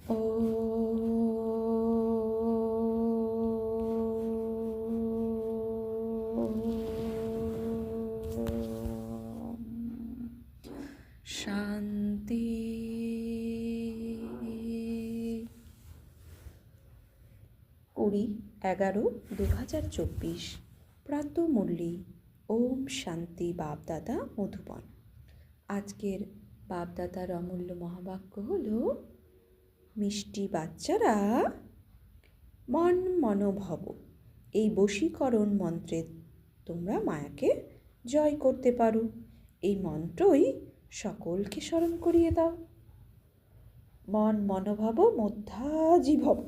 ॐ শান্তি। 20/11/2024 প্রাতঃমুরলি। ওম শান্তি। বাপদাদা মধুবন। আজকের বাপদাদার অমূল্য মহাবাক্য হলো, মিষ্টি বাচ্চারা, মন মনোভব এই বশীকরণ মন্ত্রে তোমরা মায়াকে জয় করতে পারো। এই মন্ত্রই সকলকে স্মরণ করিয়ে দাও। মন মনোভব মধ্যাজি ভব।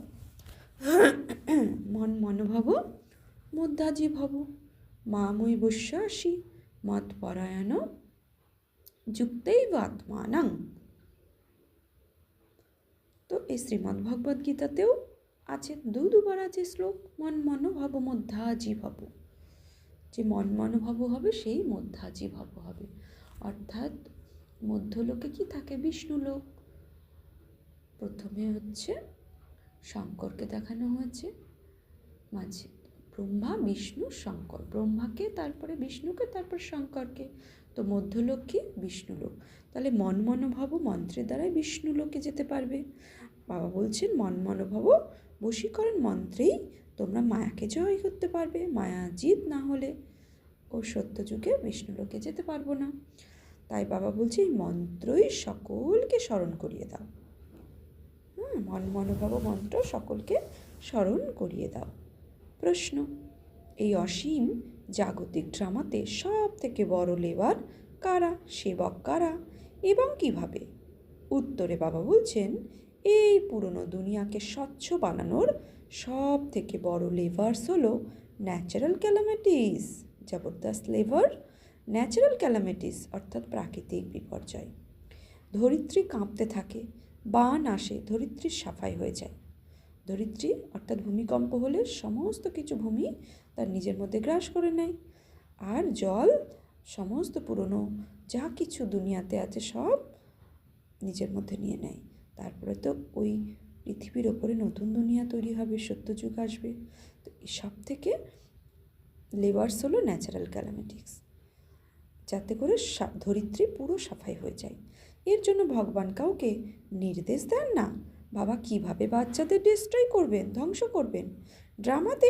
মন মনোভব মধ্যাজি ভব। মামৈ বৈশ্বাসী মৎপরায়ণ যুক্তৈব আত্মানং। তো এই শ্রীমদ্ ভগবদ্ গীতাতেও আছে, দুবার আছে শ্লোক, মন মনোভব মধ্যাজি ভব। যে মন মনোভব হবে সেই মধ্যাজি ভব হবে। অর্থাৎ মধ্যলোকে কি থাকে? বিষ্ণুলোক। প্রথমে হচ্ছে শঙ্করকে দেখানো হয়েছে, মাঝে ব্রহ্মা বিষ্ণু শঙ্কর, ব্রহ্মাকে, তারপরে বিষ্ণুকে, তারপর শঙ্করকে। তো মধ্যলোক কি? বিষ্ণুলোক। তাহলে মন মনোভব মন্ত্রের দ্বারাই বিষ্ণুলোকে যেতে পারবে। বাবা বলছেন মন মনোভব বশীকরণ মন্ত্রেই তোমরা মায়াকে জয় করতে পারবে। মায়া জিত না হলে ও সত্যযুগে বিষ্ণুলোকে যেতে পারবো না। তাই বাবা বলছে এই মন্ত্রই সকলকে স্মরণ করিয়ে দাও। মন মনোভব মন্ত্র সকলকে স্মরণ করিয়ে দাও। প্রশ্ন, এই অসীম জাগতিক ড্রামাতে সব থেকে বড় লেবার কারা? সেবক কারা এবং কিভাবে? উত্তরে বাবা বলছেন, এই পুরনো দুনিয়াকে স্বচ্ছ বানানোর সব থেকে বড় লেভার্স হলো ন্যাচারাল ক্যালামিটিস। জবরদস্ত লেভার ন্যাচারাল ক্যালামিটিস, অর্থাৎ প্রাকৃতিক বিপর্যয়। ধরিত্রী কাঁপতে থাকে, বান আসে, ধরিত্রীর সাফাই হয়ে যায়। ধরিত্রী অর্থাৎ ভূমিকম্প হলে সমস্ত কিছু ভূমি তার নিজের মধ্যে গ্রাস করে নেয়, আর জল সমস্ত পুরনো যা কিছু দুনিয়াতে আছে সব নিজের মধ্যে নিয়ে নেয়। তারপরে তো ওই পৃথিবীর ওপরে নতুন দুনিয়া তৈরি হবে, সত্যযুগ আসবে। তো এই সব থেকে লেবার্স হলো ন্যাচারাল ক্যালামিটিস, যাতে করে ধরিত্রী পুরো সাফাই হয়ে যায়। এর জন্য ভগবান কাউকে নির্দেশ দেন না বাবা কিভাবে বাচ্চাদের ডিস্ট্রয় করবেন, ধ্বংস করবেন। ড্রামাতে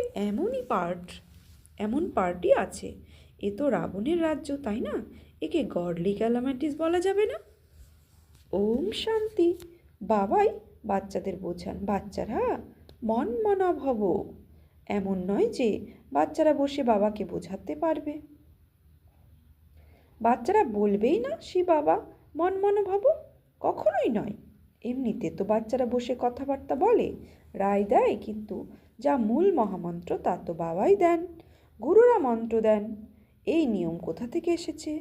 এমন পার্টি আছে। এ তো রাবণের রাজ্য, তাই না? একে গডলি ক্যালামিটিস বলা যাবে না। ওম শান্তি। বাবাই বাচ্চাদের বোঝান, বাচ্চারা মন মনোভব। এমন নয় যে বাচ্চারা বসে বাবাকে বোঝাতে পারবে। বাচ্চারা বলবেই না শ্রী বাবা মন মনোভব, কখনোই নয়। এমনিতে তো বাচ্চারা বসে কথাবার্তা বলে, রায় দেয়, কিন্তু যা মূল মহামন্ত্র তা তো বাবাই দেন, গুরুরা মন্ত্র দেন। এই নিয়ম কোথা থেকে এসেছে?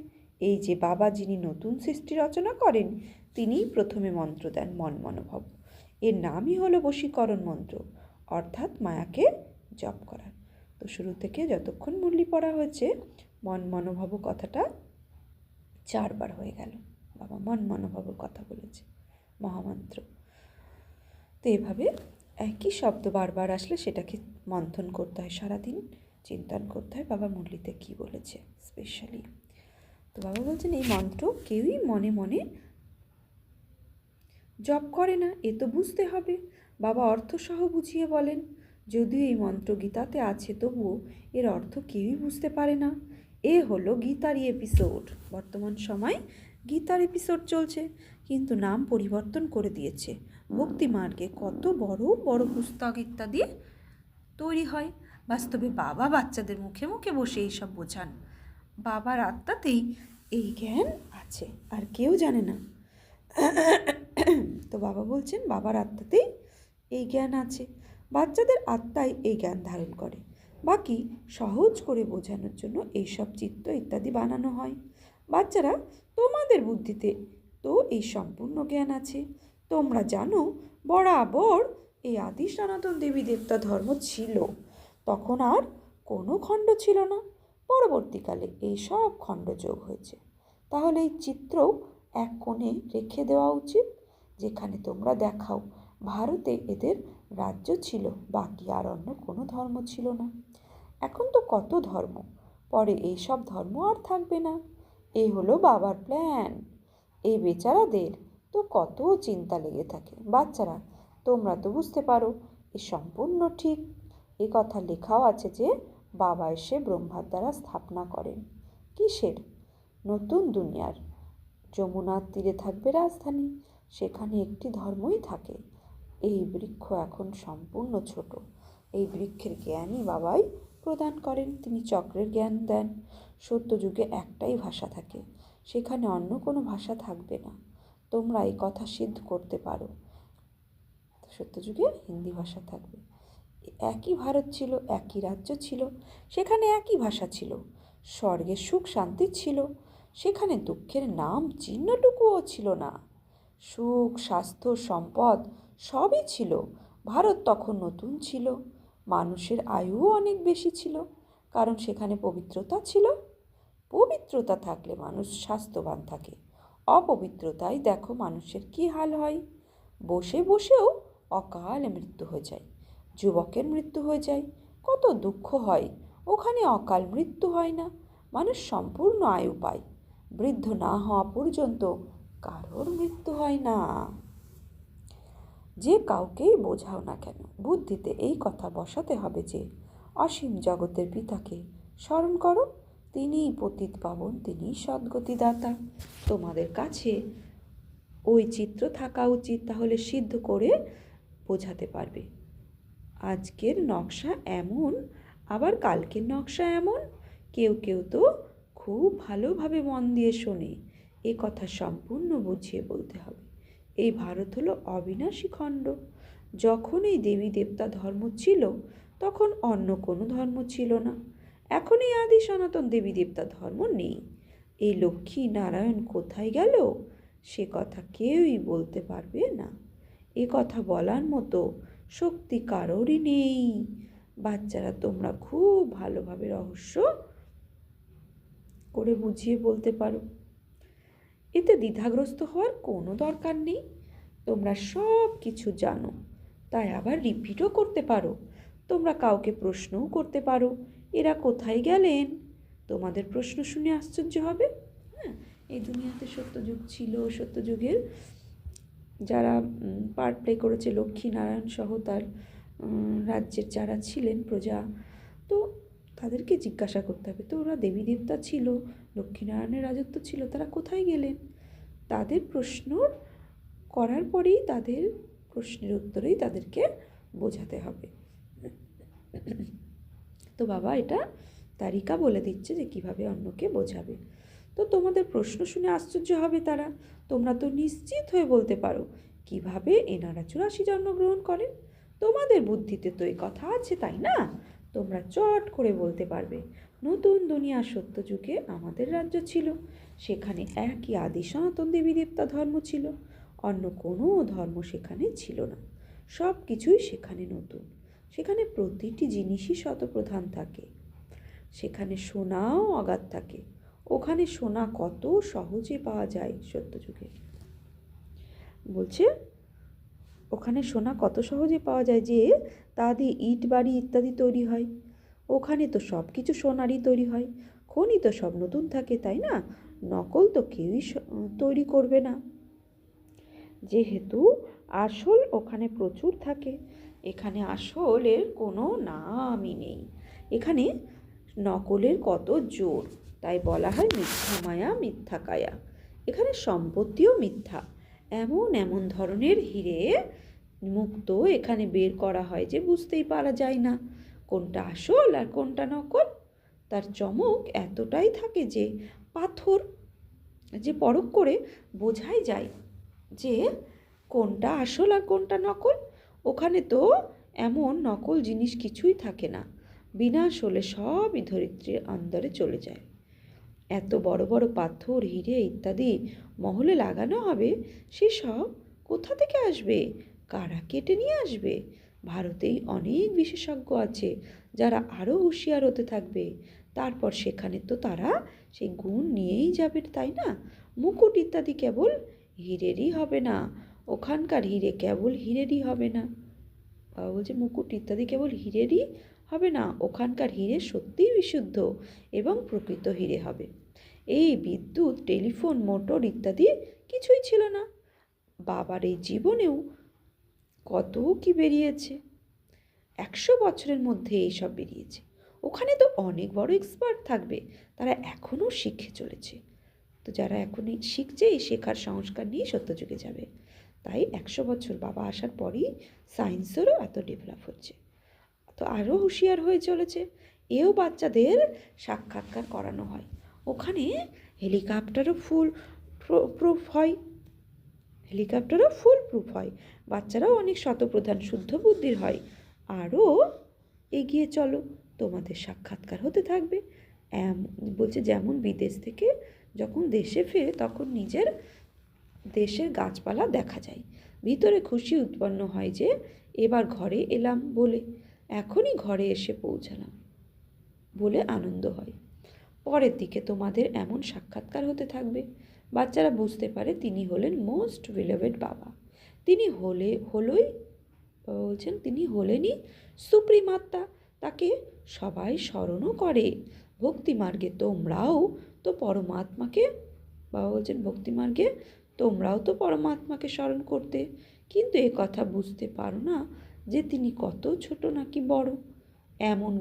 এই যে বাবা, যিনি নতুন সৃষ্টি রচনা করেন, তিনিই প্রথমে মন্ত্র দেন মন মনোভব। এর নামই হলো বশীকরণ মন্ত্র, অর্থাৎ মায়াকে জপ করা। তো শুরু থেকে যতক্ষণ মুরলি পড়া হয়েছে, মন মনোভব কথাটা 4 বার হয়ে গেল। বাবা মন মনোভবের কথা বলেছে, মহামন্ত্র। তো এভাবে একই শব্দ বারবার আসলে সেটাকে মন্থন করতে হয়, সারাদিন চিন্তন করতে হয় বাবা মুরলিতে কী বলেছে স্পেশালি। তো বাবা বলছেন এই মন্ত্র কেউই মনে মনে জপ করে না, এ তো বুঝতে হবে। বাবা অর্থসহ বুঝিয়ে বলেন, যদিও এই মন্ত্র গীতাতে আছে তবুও এর অর্থ কেউই বুঝতে পারে না। এ হলো গীতারই এপিসোড। বর্তমান সময় গীতার এপিসোড চলছে, কিন্তু নাম পরিবর্তন করে দিয়েছে। ভক্তিমার্গে কত বড় বড় পুস্তক ইত্যাদি তৈরি হয়। বাস্তবে বাবা বাচ্চাদের মুখে মুখে বসে এইসব বোঝান। বাবার আত্মাতেই এই জ্ঞান আছে, আর কেউ জানে না। তো বাবা বলছেন বাবার আত্মাতেই এই জ্ঞান আছে, বাচ্চাদের আত্মাই এই জ্ঞান ধারণ করে। বাকি সহজ করে বোঝানোর জন্য এইসব চিত্র ইত্যাদি বানানো হয়। বাচ্চারা, তোমাদের বুদ্ধিতে তো এই সম্পূর্ণ জ্ঞান আছে। তোমরা জানো বরাবর এই আদি সনাতন দেবী দেবতা ধর্ম ছিল, তখন আর কোনো খণ্ড ছিল না। পরবর্তীকালে এই সব খণ্ড যোগ হয়েছে। তাহলে এই চিত্রও এক কোণে রেখে দেওয়া উচিত, যেখানে তোমরা দেখাও ভারতে এদের রাজ্য ছিল, বাকি আর অন্য কোনো ধর্ম ছিল না। এখন তো কত ধর্ম, পরে এই সব ধর্ম আর থাকবে না। এই হলো বাবার প্ল্যান। এই বেচারাদের তো কত চিন্তা লেগে থাকে। বাচ্চারা, তোমরা তো বুঝতে পারো এ সম্পূর্ণ ঠিক। এ কথা লেখাও আছে যে বাবা এসে ব্রহ্মার দ্বারা স্থাপনা করেন। কিসের? নতুন দুনিয়ার। যমুনার তীরে থাকবে রাজধানী, সেখানে একটি ধর্মই থাকে। এই বৃক্ষ এখন সম্পূর্ণ ছোট। এই বৃক্ষের জ্ঞানই বাবাই প্রদান করেন, তিনি চক্রের জ্ঞান দেন। সত্যযুগে একটাই ভাষা থাকে, সেখানে অন্য কোনো ভাষা থাকবে না। তোমরা এই কথা সিদ্ধ করতে পারো। সত্যযুগে হিন্দি ভাষা থাকবে। একই ভারত ছিল, একই রাজ্য ছিল, সেখানে একই ভাষা ছিল। স্বর্গের সুখ শান্তি ছিল, সেখানে দুঃখের নাম চিহ্নটুকুও ছিল না। সুখ স্বাস্থ্য সম্পদ সবই ছিল। ভারত তখন নতুন ছিল, মানুষের আয়ুও অনেক বেশি ছিল, কারণ সেখানে পবিত্রতা ছিল। পবিত্রতা থাকলে মানুষ স্বাস্থ্যবান থাকে। অপবিত্রতায় দেখো মানুষের কি হাল হয়। বসে বসেও অকালে মৃত্যু হয়ে যায়, যুবকের মৃত্যু হয়ে যায়, কত দুঃখ হয়। ওখানে অকাল মৃত্যু হয় না, মানুষ সম্পূর্ণ আয়ু পায়। বৃদ্ধ না হওয়া পর্যন্ত কারোর মৃত্যু হয় না। যে কাউকেই বোঝাও না কেন, বুদ্ধিতে এই কথা বসাতে হবে যে অসীম জগতের পিতাকে স্মরণ করো, তিনিই পতিত পাবন, তিনিই সদ্গতিদাতা। তোমাদের কাছে ওই চিত্র থাকা উচিত, তাহলে সিদ্ধ করে বোঝাতে পারবে। আজকের নকশা এমন, আবার কালকের নকশা এমন। কেউ কেউ তো খুব ভালোভাবে মন দিয়ে শোনে, এ কথা সম্পূর্ণ বুঝিয়ে বলতে হবে। এই ভারত হলো অবিনাশী খণ্ড। যখন এই দেবী দেবতা ধর্ম ছিল, তখন অন্য কোনো ধর্ম ছিল না। এখন এই আদি সনাতন দেবী দেবতা ধর্ম নেই। এই লক্ষ্মী নারায়ণ কোথায় গেল, সে কথা কেউই বলতে পারবে না। এ কথা বলার মতো শক্তি কারোরই নেই। বাচ্চারা, তোমরা খুব ভালোভাবে রহস্য করে বুঝিয়ে বলতে পারো, এতে দ্বিধাগ্রস্ত হওয়ার কোনো দরকার নেই। তোমরা সব কিছু জানো, তাই আবার রিপিটও করতে পারো। তোমরা কাউকে প্রশ্নও করতে পারো, এরা কোথায় গেলেন? তোমাদের প্রশ্ন শুনে আশ্চর্য হবে। হ্যাঁ, এই দুনিয়াতে সত্যযুগ ছিল, সত্যযুগের যারা পার্ট প্লে করেছে, লক্ষ্মী নারায়ণ সহ তার রাজ্যের যারা ছিলেন প্রজা, তো তাদেরকে জিজ্ঞাসা করতে হবে, তো ওরা দেবী দেবতা ছিল, লক্ষ্মীনারায়ণের রাজত্ব ছিল, তারা কোথায় গেলেন? তাদের প্রশ্ন করার পরেই, তাদের প্রশ্নের উত্তরেই তাদেরকে বোঝাতে হবে। তো বাবা এটা তারিকা বলে দিচ্ছে যে কিভাবে অন্যকে বোঝাবে। তো তোমাদের প্রশ্ন শুনে আশ্চর্য হবে তারা। তোমরা তো নিশ্চিত হয়ে বলতে পারো, কিভাবে এনারা 84 জন্মগ্রহণ করেন? তোমাদের বুদ্ধিতে তো এই কথা আছে, তাই না? তোমরা চট করে বলতে পারবে, নতুন দুনিয়া সত্যযুগে আমাদের রাজ্য ছিল, সেখানে একই আদি সনাতন দেবী দেবতা ধর্ম ছিল, অন্য কোনো ধর্ম সেখানে ছিল না। সব কিছুই সেখানে নতুন, সেখানে প্রতিটি জিনিসই শতপ্রধান থাকে, সেখানে সোনাও অগাধ থাকে। ওখানে সোনা কত সহজে পাওয়া যায় সত্যযুগে। বলছে ওখানে সোনা কত সহজে পাওয়া যায় যে তা দিয়ে ইট বাড়ি ইত্যাদি তৈরি হয়। ওখানে তো সব কিছু সোনারই তৈরি হয়। খনি তো সব নতুন থাকে, তাই না? নকল তো কেউই তৈরি করবে না, যেহেতু আসল ওখানে প্রচুর থাকে। এখানে আসলের কোনো নামই নেই। এখানে নকলের কত জোর, তাই বলা হয় মিথ্যা মায়া মিথ্যা কায়া। এখানে সম্পত্তিও মিথ্যা। এমন এমন ধরনের হিরে মুক্ত এখানে বের করা হয় যে বুঝতেই পারা যায় না কোনটা আসল আর কোনটা নকল। তার চমক এতটাই থাকে যে পাথর যে পরখ করে বোঝাই যায় যে কোনটা আসল আর কোনটা নকল। ওখানে তো এমন নকল জিনিস কিছুই থাকে না, বিনাশ হলে সবই ধরিত্রীর অন্দরে চলে যায়। এত বড় বড় পাথর হিরে ইত্যাদি মহলে লাগানো হবে, সেসব কোথা থেকে আসবে? কারা কেটে নিয়ে আসবে? ভারতেই অনেক বিশেষজ্ঞ আছে যারা আরও হুঁশিয়ার হতে থাকবে। তারপর সেখানে তো তারা সেই গুণ নিয়েই যাবে, তাই না? মুকুট ইত্যাদি কেবল হীরেরই হবে না, ওখানকার হিরে কেবল হিরেরই হবে না। বাবা বলছে মুকুট ইত্যাদি কেবল হিরেরই হবে না, ওখানকার হিরে সত্যিই বিশুদ্ধ এবং প্রকৃত হিরে হবে। এই বিদ্যুৎ, টেলিফোন, মোটর ইত্যাদি কিছুই ছিল না। বাবার এই জীবনেও কত কি বেরিয়েছে, 100 বছরের মধ্যে এইসব বেরিয়েছে। ওখানে তো অনেক বড় এক্সপার্ট থাকবে, তারা এখনও শিখে চলেছে। তো যারা এখনই শিখছে, এই শেখার সংস্কার নিয়ে সত্যযুগে যাবে। তাই 100 বছর বাবা আসার পরই সায়েন্সেরও এত ডেভেলপ হচ্ছে, তো আরও হুঁশিয়ার হয়ে চলেছে। এও বাচ্চাদের সাক্ষাৎকার করানো হয়। ওখানে হেলিকপ্টারও প্রুফ হয়, হেলিকপ্টারও ফুল প্রুফ হয়। বাচ্চারাও অনেক শতপ্রধান শুদ্ধ বুদ্ধির হয়। আরও এগিয়ে চলো, তোমাদের সাক্ষাৎকার হতে থাকবে। বলছে যেমন বিদেশ থেকে যখন দেশে ফেরে তখন নিজের দেশের গাছপালা দেখা যায়, ভিতরে খুশি উৎপন্ন হয় যে এবার ঘরে এলাম বলে, এখনই ঘরে এসে পৌঁছালাম বলে আনন্দ হয়। পরের দিকে তোমাদের এমন সাক্ষাৎকার হতে থাকবে, বাচ্চারা বুঝতে পারে তিনি হলেন মোস্ট বিলোভেড বাবা। তিনি তিনি হলেনই সুপ্রিম আত্মা, তাকে সবাই স্মরণও করে। ভক্তিমার্গে তোমরাও তো পরমাত্মাকে, বাবা বলছেন ভক্তিমার্গে তোমরাও তো পরমাত্মাকে স্মরণ করতে, কিন্তু এ কথা বুঝতে পারো না যে তিনি কত ছোট নাকি বড়। এমন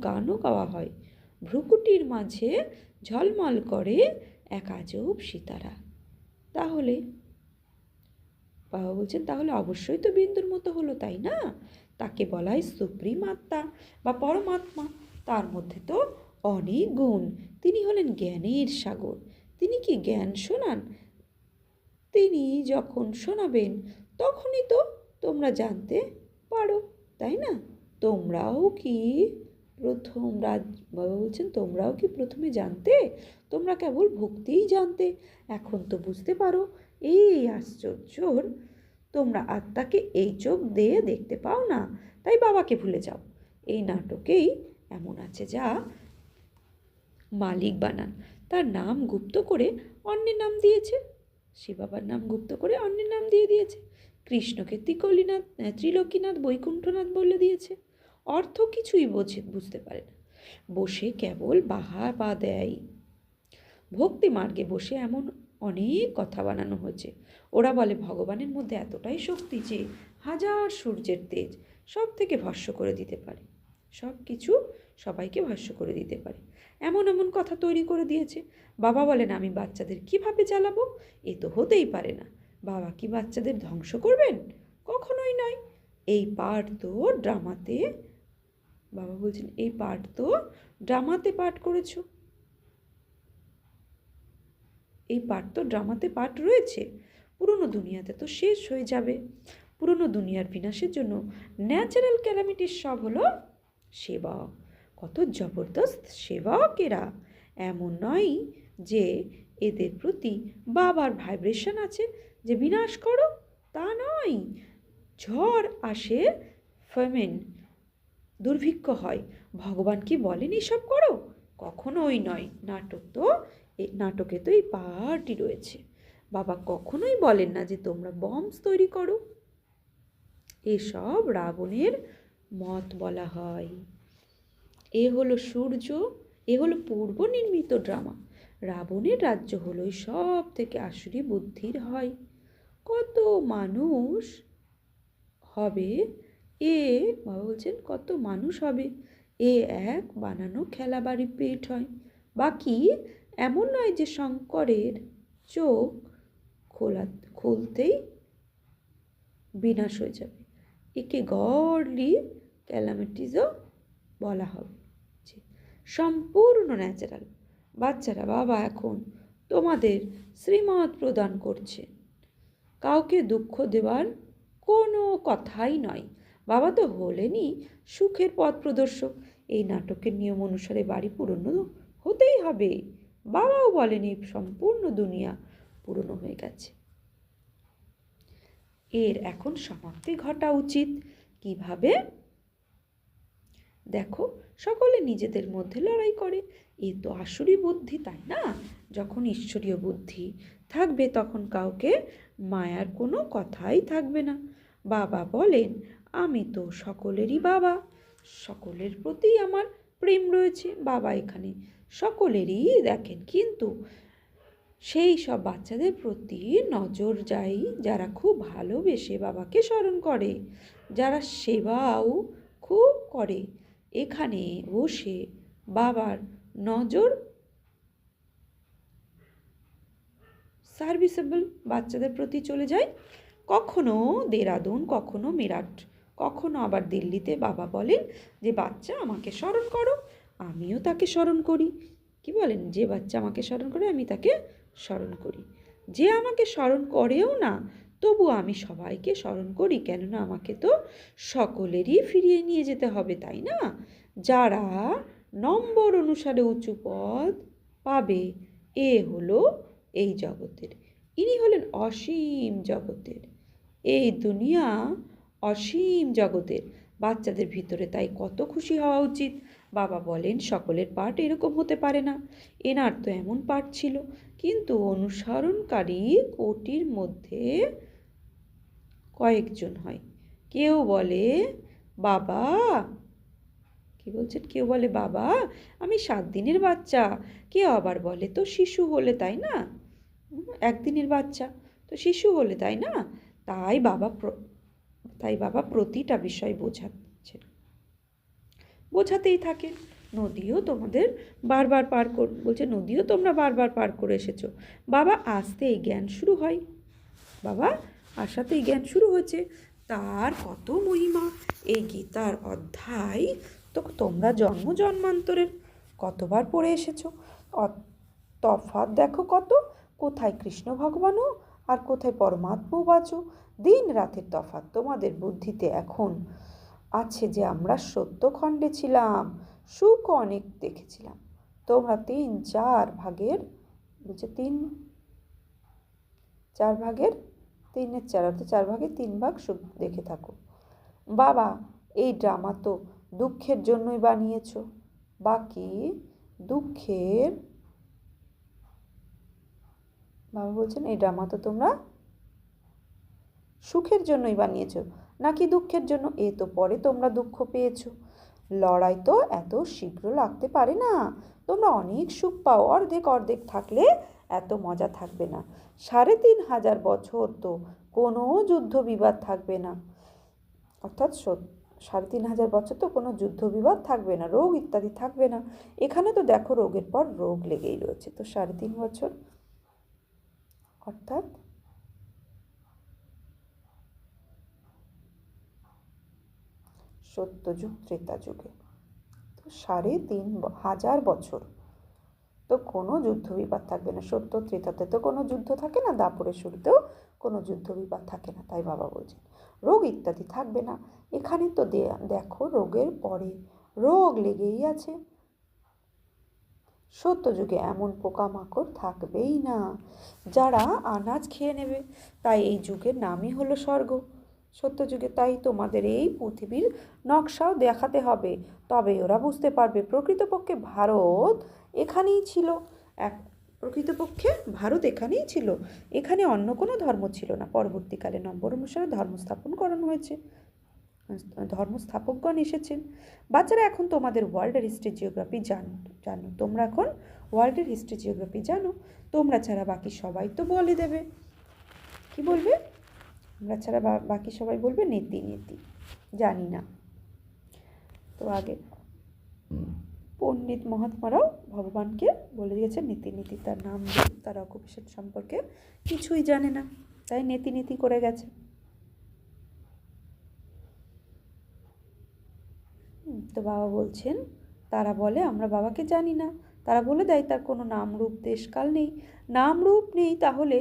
গানও গাওয়া হয়, ভ্রুকুটির মাঝে ঝলমল করে এক আজব সিতারা। তাহলে বাবা বলছেন তাহলে অবশ্যই তো বিন্দুর মতো হলো, তাই না? তাকে বলা হয় সুপ্রিম আত্মা বা পরমাত্মা। তার মধ্যে তো অনেক গুণ। তিনি হলেন জ্ঞানের সাগর। তিনি কি জ্ঞান শোনান? তিনি যখন শোনাবেন তখনই তো তোমরা জানতে পারো, তাই না? তোমরাও কি বাবা বলছেন তোমরাও কি প্রথমে জানতে? তোমরা কেবল ভক্তিই জানতে, এখন তো বুঝতে পারো। এই আশ্চর্যর, তোমরা আত্মাকে এই চোখ দিয়ে দেখতে পাও না, তাই বাবাকে ভুলে যাও। এই নাটকেই এমন আছে যা মালিক বানান, তার নাম গুপ্ত করে অন্যের নাম দিয়েছে। শিব বাবার নাম গুপ্ত করে অন্যের নাম দিয়ে দিয়েছে। কৃষ্ণকে ত্রিলোকীনাথ বৈকুণ্ঠনাথ বলে দিয়েছে। অর্থ কিছুই বুঝতে পারে না, বসে কেবল বাহা পা দেয়। ভক্তি মার্গে বসে এমন অনেক কথা বানানো হয়েছে। ওরা বলে ভগবানের মধ্যে এতটাই শক্তি যে হাজার সূর্যের তেজ সব থেকে ভস্ম করে দিতে পারে, সব কিছু সবাইকে ভস্ম করে দিতে পারে। এমন এমন কথা তৈরি করে দিয়েছে। বাবা বলেন আমি বাচ্চাদের কিভাবে জ্বালাবো? এ তো হতেই পারে না। বাবা কি বাচ্চাদের ধ্বংস করবেন? কখনোই নয়। এই পাঠ তো ড্রামাতে, বাবা বলছেন এই পাঠ তো ড্রামাতে পাঠ করেছো, এই পাঠ তো ড্রামাতে পাঠ রয়েছে। পুরনো দুনিয়াতে তো শেষ হয়ে যাবে। পুরনো দুনিয়ার বিনাশের জন্য ন্যাচারাল ক্যালামিটির সব হলো সেবক। কত জবরদস্ত সেবক এরা! এমন নয় যে এদের প্রতি বাবার ভাইব্রেশন আছে যে বিনাশ করো, তা নয়। ঝড় আসে, ফেমেন, দুর্ভিক্ষ হয়, ভগবান কি বলেন এসব করো? কখনোই নয়। নাটকে তো এই পার্টি রয়েছে। বাবা কখনোই বলেন না যে তোমরা বম্বস তৈরি করো। এসব রাবণের মত বলা হয়। এ হলো সূর্য, এ হলো পূর্ব নির্মিত ড্রামা। রাবণের রাজ্য হলো সব থেকে আসুরি বুদ্ধির হয়। কত মানুষ হবে বাবা বলছেন কত মানুষ হবে, এ এক বানানো খেলা বাড়ি পেট হয়। বাকি এমন নয় যে শঙ্করের চোখ খুলতেই বিনাশ হয়ে যাবে। একে গডলি ক্যালামিটিসও বলা হবে, সম্পূর্ণ ন্যাচারাল। বাচ্চারা বাবা এখন তোমাদের শ্রীমত প্রদান করছে, কাউকে দুঃখ দেওয়ার কোনো কথাই নয়। বাবা তো হলেনই সুখের পথ প্রদর্শক। এই নাটকের নিয়ম অনুসারে বাড়ি পুরনো হতেই হবে। বাবাও বলেনি সম্পূর্ণ দুনিয়া পুরনো হয়ে গেছে, এর এখন সমাপ্তি ঘটা উচিত। কিভাবে? দেখো, সকলে নিজেদের মধ্যে লড়াই করে। এ তো আসুরি বুদ্ধি, তাই না? যখন ঈশ্বরীয় বুদ্ধি থাকবে তখন কাউকে মায়ার কোনো কথাই থাকবে না। বাবা বলেন, আমি তো সকলেরই বাবা, সকলের প্রতি আমার প্রেম রয়েছে। বাবা এখানে সকলেরই দেখেন, কিন্তু সেই সব বাচ্চাদের প্রতি নজর যায় যারা খুব ভালোবেসে বাবাকে স্মরণ করে, যারা সেবাও খুব করে। এখানে বসে বাবার নজর সার্ভিসেবল বাচ্চাদের প্রতি চলে যায়। কখনো দেরাদুন, কখনো মিরাট, কখনো আবার দিল্লিতে বাবা বলেন যে বাচ্চা আমাকে স্মরণ করো, আমিও তাকে স্মরণ করি। কি বলেন? যে বাচ্চা আমাকে স্মরণ করে আমি তাকে স্মরণ করি। যে আমাকে স্মরণ করেও না, তবু আমি সবাইকে স্মরণ করি, কেননা আমাকে তো সকলেরই ফিরিয়ে নিয়ে যেতে হবে, তাই না? যারা নম্বর অনুসারে উঁচু পদ পাবে, এ হলো এই জগতের। ইনি হলেন অসীম জগতের। এই দুনিয়া অসীম জগতের। বাচ্চাদের ভিতরে তাই কত খুশি হওয়া উচিত। বাবা বলেন সকলের পাঠ এরকম হতে পারে না, এনার তো এমন পাঠ ছিল, কিন্তু অনুসরণকারী কোটির মধ্যে কয়েকজন হয়। কেউ বলে বাবা, কি বলছেন, কেউ বলে বাবা আমি 7 দিনের বাচ্চা, কেউ আবার বলে তো শিশু হলে, তাই না? 1 দিনের বাচ্চা তো শিশু হলে, তাই না? তাই বাবা প্রতিটা বিষয় বোঝাতেই থাকেন। নদীও তোমাদের বারবার বলছে নদীও তোমরা বারবার পার করে এসেছো। বাবা আসতেই জ্ঞান শুরু হয়, বাবা আসাতেই জ্ঞান শুরু হয়েছে। তার কত মহিমা, এই গীতার অধ্যায় তো তোমরা জন্মান্তরের কতবার পড়ে এসেছো। তফাৎ দেখো কত, কোথায় কৃষ্ণ ভগবানও আর কোথায় পরমাত্মাও বাঁচো। দিন রাতের তফাৎ তোমাদের বুদ্ধিতে এখন আছে যে আমরা সত্যখণ্ডে ছিলাম, সুখ অনেক দেখেছিলাম। তোমরা 3-4 ভাগের, বলছে 3-4 ভাগের 3-4 অর্থাৎ 4 ভাগের 3 ভাগ সুখ দেখে থাকো। বাবা এই ড্রামা তো দুঃখের জন্যই বানিয়েছ, বাকি দুঃখের, বাবা বলছেন এই ড্রামা তো তোমরা সুখের জন্যই বানিয়েছো নাকি দুঃখের জন্য? এ তো পরে তোমরা দুঃখ পেয়েছো। লড়াই তো এত শীঘ্র লাগতে পারে না, তোমরা অনেক সুখ পাও, অর্ধেক অর্ধেক থাকলে এত মজা থাকবে না। 3500 বছর তো কোনো যুদ্ধ বিবাদ থাকবে না, অর্থাৎ 3500 বছর তো কোনো যুদ্ধ বিবাদ থাকবে না, রোগ ইত্যাদি থাকবে না। এখানে তো দেখো রোগের পর রোগ লেগেই রয়েছে, তো 3.5 বছর অর্থাৎ সত্যযুগ ত্রেতা যুগে তো 3500 বছর তো কোনো যুদ্ধ বিবাদ থাকবে না। সত্য ত্রেতাতে তো কোনো যুদ্ধ থাকে না, দাপরের শুরুতেও কোনো যুদ্ধ বিবাদ থাকে না। তাই বাবা বলছেন রোগ ইত্যাদি থাকবে না। এখানে তো দেখো রোগের পরে রোগ লেগেই আছে। সত্য যুগে এমন পোকামাকড় থাকবেই না যারা আনাজ খেয়ে নেবে, তাই এই যুগের নামই হলো স্বর্গ। সত্য যুগে তাই তোমাদের এই পৃথিবীর নকশাও দেখাতে হবে, তবে ওরা বুঝতে পারবে প্রকৃতপক্ষে ভারত এখানেই ছিল। প্রকৃতপক্ষে ভারত এখানেই ছিল, এখানে অন্য কোনো ধর্ম ছিল না। পরবর্তীকালে নম্বর অনুসারে ধর্ম স্থাপন করানো হয়েছে, ধর্মস্থাপকগণ এসেছেন। বাচ্চারা এখন তোমাদের ওয়ার্ল্ডের হিস্ট্রি জিওগ্রাফি জানো, তোমরা এখন ওয়ার্ল্ডের হিস্ট্রি জিওগ্রাফি জানো। তোমরা ছাড়া বাকি সবাই তো বলে দেবে, কি বলবে? তোমরা ছাড়া বাকি সবাই বলবে নীতি নীতি, জানি না। তো আগে পণ্ডিত মহাত্মারাও ভগবানকে বলে দিয়েছে নীতি নীতি, তার নাম তার অকুপেশন সম্পর্কে কিছুই জানে না, তাই নীতি নীতি করে গেছে। তো বাবা বলছেন তারা বলে আমরা বাবাকে জানি না, তারা বলে দেয় তার কোনো নাম রূপ দেশকাল নেই। নাম রূপ নেই তাহলে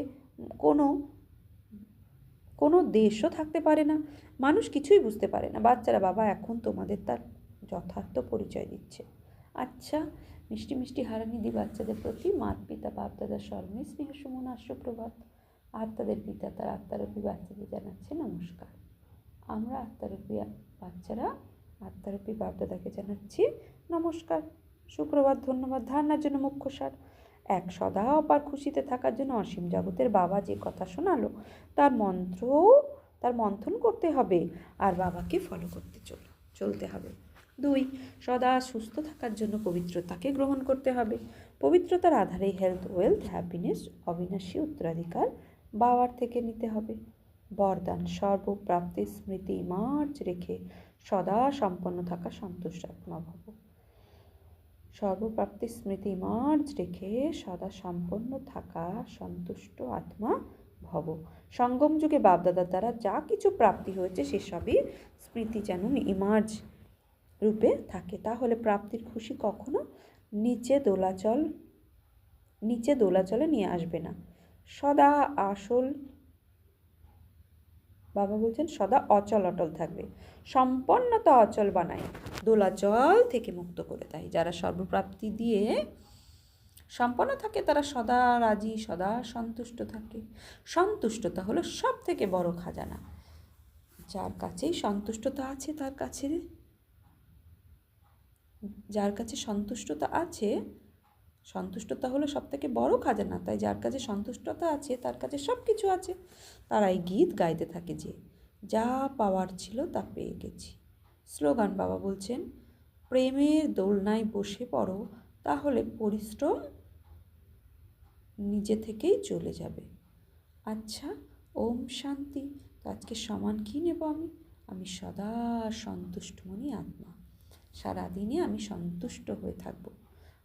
কোনো দেশও থাকতে পারে না, মানুষ কিছুই বুঝতে পারে না। বাচ্চারা বাবা এখন তোমাদের তার যথার্থ পরিচয় দিচ্ছে। আচ্ছা, মিষ্টি মিষ্টি হারানিধি বাচ্চাদের প্রতি মাত পিতা বাপ দাদার স্মরণে স্নেহ সুমন আশ্রপ্রভাত। আত্মাদের পিতা তার আত্মারূপী বাচ্চাদের জানাচ্ছে নমস্কার। আমরা আত্মারূপী বাচ্চারা আত্মারূপী বাপ দাদাকে জানাচ্ছি নমস্কার, সুপ্রভাত, ধন্যবাদ। ধারণার জন্য মুখ্য সার, এক সদা অপার খুশিতে থাকার জন্য অসীম জগতের বাবা যে কথা শোনালো তার মন্থন করতে হবে আর বাবাকে ফলো করতে চলতে হবে। 2, সদা সুস্থ থাকার জন্য পবিত্রতাকে গ্রহণ করতে হবে। পবিত্রতার আধারে হেলথ, ওয়েলথ, হ্যাপিনেস, অবিনাশী উত্তরাধিকার বাবার থেকে নিতে হবে। বরদান, সর্বপ্রাপ্তির স্মৃতি মার্জ রেখে সদা সম্পন্ন থাকা সন্তুষ্ট আত্মা ভব। সর্বপ্রাপ্তির স্মৃতি মার্জ রেখে সদা সম্পন্ন থাকা সন্তুষ্ট আত্মা ভব। সঙ্গম যুগে বাপদাদার দ্বারা যা কিছু প্রাপ্তি হয়েছে সেসবই স্মৃতি যেন ইমার্জ রূপে থাকে, তাহলে প্রাপ্তির খুশি কখনো নিচে দোলাচলে নিয়ে আসবে না। সদা বাবা বলছেন সদা অচল অটল থাকবে। সম্পন্নতা অচল বানায়, দোলাচল থেকে মুক্ত করে দেয়। যারা সর্বপ্রাপ্তি দিয়ে সম্পন্ন থাকে তারা সদা রাজি, সদা সন্তুষ্ট থাকে। সন্তুষ্টতা হলো সব থেকে বড় খাজানা। যার কাছেই সন্তুষ্টতা আছে যার কাছে সন্তুষ্টতা হলো সব থেকে বড় খাজানা। তাই যার কাছে সন্তুষ্টতা আছে তার কাছে সব কিছু আছে। তারা এই গীত গাইতে থাকে যে যা পাওয়ার ছিল তা পেয়ে গেছি। স্লোগান, বাবা বলছেন প্রেমের দোলনায় বসে পড়ো, তাহলে পরিশ্রম নিজে থেকেই চলে যাবে। আচ্ছা, ওম শান্তি। তো আজকে সমান কী নেব আমি সদা সন্তুষ্টমণি আত্মা। সারাদিনে আমি সন্তুষ্ট হয়ে থাকব।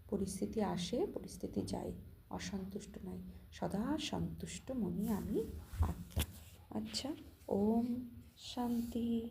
পরিস্থিতি আসে, পরিস্থিতি যায়, অসন্তুষ্ট নয়, সদা সন্তুষ্ট মনে আমি আত্মা। আচ্ছা, ওম শান্তি।